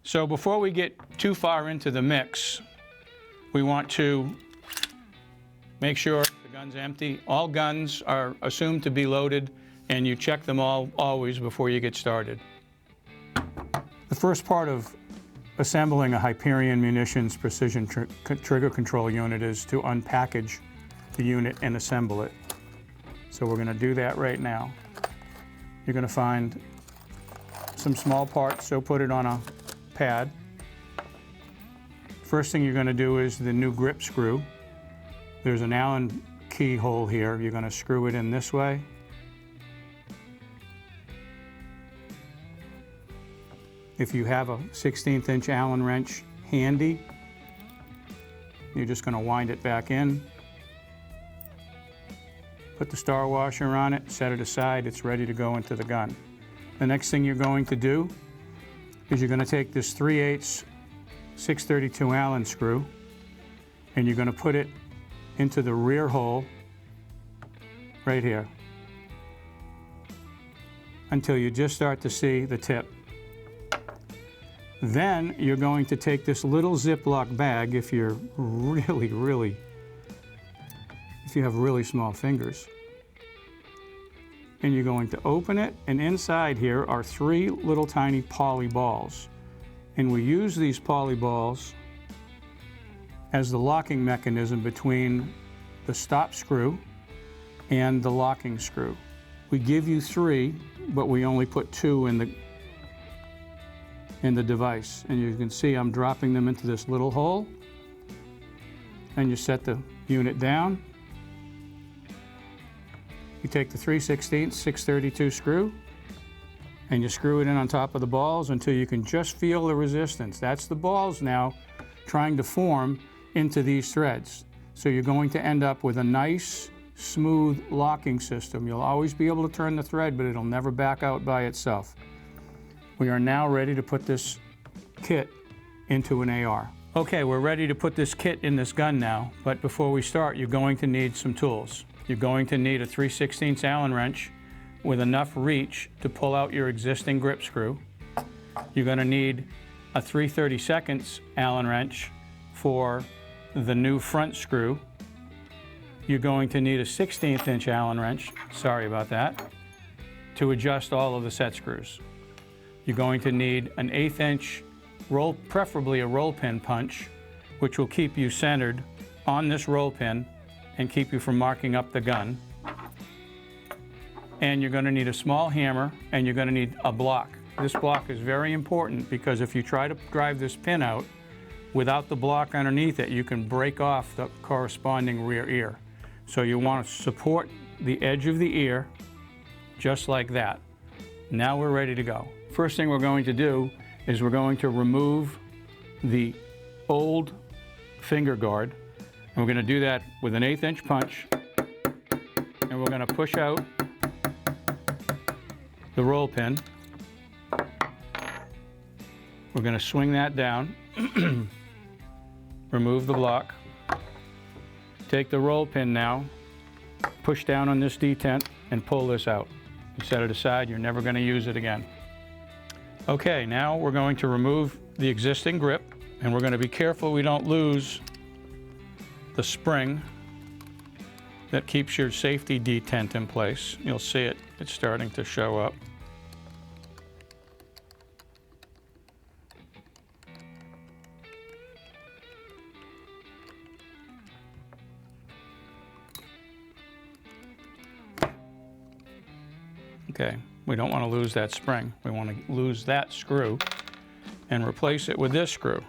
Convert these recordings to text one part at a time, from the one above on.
So before we get too far into the mix, we want to make sure the gun's empty. All guns are assumed to be loaded, and you check them all always before you get started. The first part of assembling a Hyperion Munitions precision trigger control unit is to unpackage the unit and assemble it. So we're going to do that right now. You're going to find some small parts, so put it on a pad. First thing you're going to do is the new grip screw. There's an Allen key hole here. You're going to screw it in this way. If you have a 1/16 inch Allen wrench handy, you're just going to wind it back in. Put the star washer on it, set it aside, it's ready to go into the gun. The next thing you're going to do is you're going to take this 3/8 632 Allen screw and you're going to put it into the rear hole right here until you just start to see the tip. Then you're going to take this little Ziploc bag, if you have really small fingers, and you're going to open it, and inside here are 3 little tiny poly balls. And we use these poly balls as the locking mechanism between the stop screw and the locking screw. We give you 3, but we only put 2 in the device. And you can see I'm dropping them into this little hole. And you set the unit down. You take the 3/16 632 screw and you screw it in on top of the balls until you can just feel the resistance. That's the balls now trying to form into these threads. So you're going to end up with a nice, smooth locking system. You'll always be able to turn the thread, but it'll never back out by itself. We are now ready to put this kit into an AR. Okay, we're ready to put this kit in this gun now, but before we start, you're going to need some tools. You're going to need a 3/16 Allen wrench with enough reach to pull out your existing grip screw. You're going to need a 3/32 Allen wrench for the new front screw. You're going to need a 1/16 inch Allen wrench, sorry about that, to adjust all of the set screws. You're going to need an 1/8 inch roll, preferably a roll pin punch, which will keep you centered on this roll pin and keep you from marking up the gun. And you're going to need a small hammer, and you're going to need a block. This block is very important because if you try to drive this pin out without the block underneath it, you can break off the corresponding rear ear. So you want to support the edge of the ear just like that. Now we're ready to go. First thing we're going to do is we're going to remove the old finger guard. And we're going to do that with an 1/8 inch punch. And we're going to push out the roll pin. We're going to swing that down. Remove the block. Take the roll pin now, push down on this detent, and pull this out. You set it aside, you're never going to use it again. Okay, now we're going to remove the existing grip, and we're going to be careful we don't lose the spring that keeps your safety detent in place. You'll see it, it's starting to show up. Okay, we don't want to lose that spring. We want to lose that screw and replace it with this screw.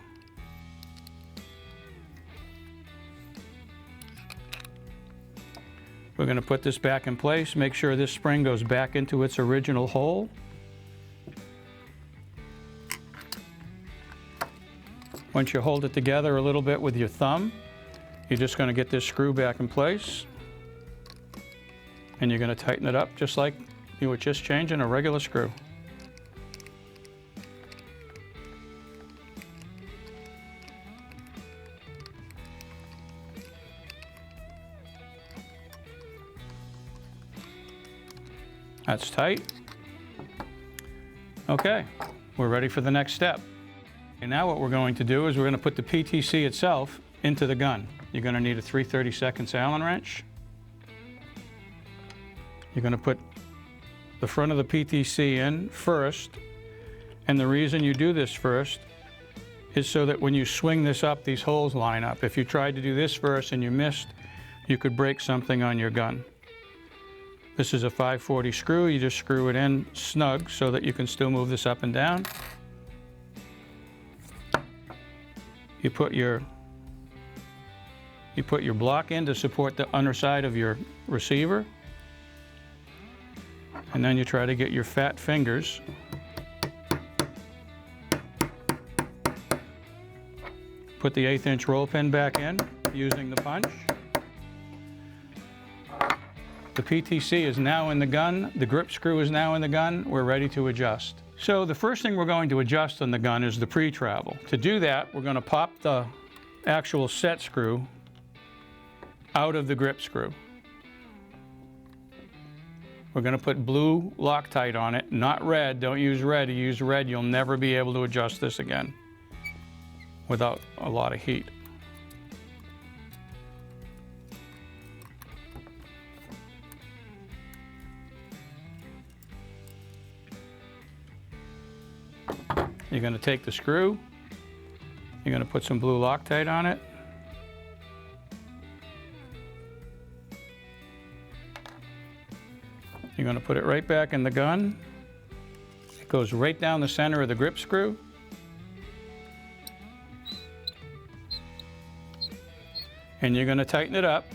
We're going to put this back in place, make sure this spring goes back into its original hole. Once you hold it together a little bit with your thumb, you're just going to get this screw back in place. And you're going to tighten it up just like you were just changing a regular screw. That's tight. Okay, we're ready for the next step. And now what we're going to do is we're going to put the PTC itself into the gun. You're going to need a 3/32 Allen wrench. You're going to put the front of the PTC in first. And the reason you do this first is so that when you swing this up, these holes line up. If you tried to do this first and you missed, you could break something on your gun. This is a 540 screw. You just screw it in snug so that you can still move this up and down. You put your block in to support the underside of your receiver. And then you try to get your fat fingers put the 1/8 inch roll pin back in using the punch. The PTC is now in the gun. The grip screw is now in the gun. We're ready to adjust. So the first thing we're going to adjust on the gun is the pre-travel. To do that, we're going to pop the actual set screw out of the grip screw. We're going to put blue Loctite on it, not red. Don't use red. You use red, you'll never be able to adjust this again without a lot of heat. You're going to take the screw, you're going to put some blue Loctite on it. You're going to put it right back in the gun. It goes right down the center of the grip screw. And you're going to tighten it up.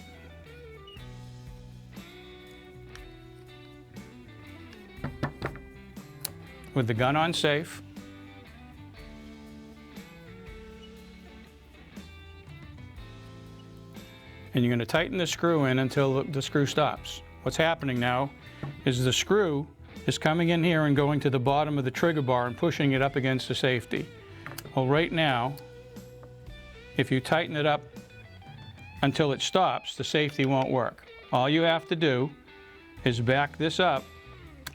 With the gun on safe. And you're going to tighten the screw in until the screw stops. What's happening now is the screw is coming in here and going to the bottom of the trigger bar and pushing it up against the safety. Well, right now, if you tighten it up until it stops, the safety won't work. All you have to do is back this up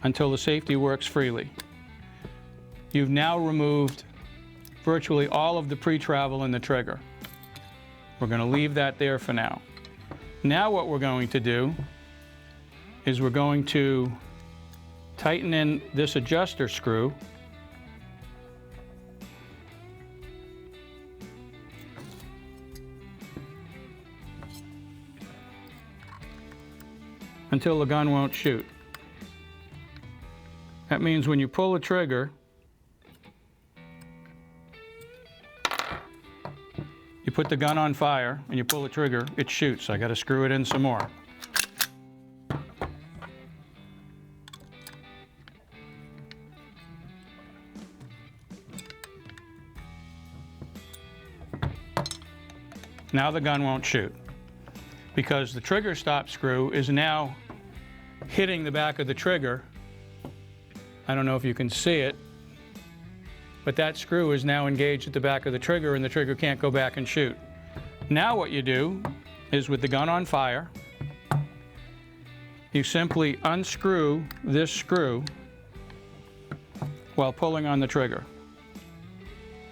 until the safety works freely. You've now removed virtually all of the pre-travel in the trigger. We're going to leave that there for now. Now what we're going to do is we're going to tighten in this adjuster screw until the gun won't shoot. That means when you pull the trigger, you put the gun on fire and you pull the trigger, it shoots. I got to screw it in some more. Now the gun won't shoot because the trigger stop screw is now hitting the back of the trigger. I don't know if you can see it, but that screw is now engaged at the back of the trigger and the trigger can't go back and shoot. Now what you do is with the gun on fire, you simply unscrew this screw while pulling on the trigger.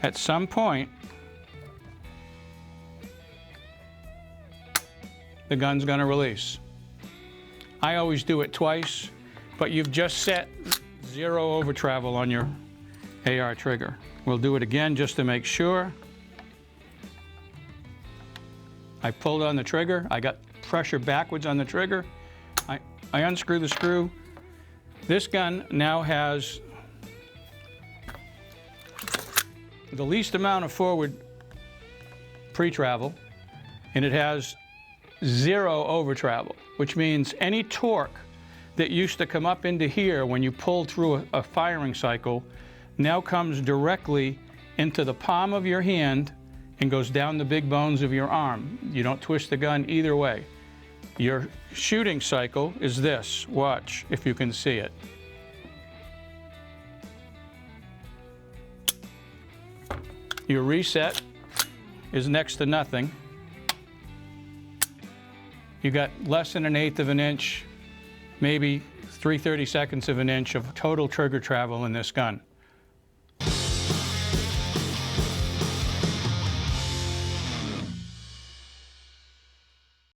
At some point, the gun's going to release. I always do it twice, but you've just set 0 over travel on your AR trigger. We'll do it again just to make sure. I pulled on the trigger. I got pressure backwards on the trigger. I unscrew the screw. This gun now has the least amount of forward pre-travel, and it has 0 over travel, which means any torque that used to come up into here when you pulled through a firing cycle now comes directly into the palm of your hand and goes down the big bones of your arm. You don't twist the gun either way. Your shooting cycle is this. Watch if you can see it. Your reset is next to nothing. You got less than 1/8 of an inch, maybe 3/32 of an inch of total trigger travel in this gun.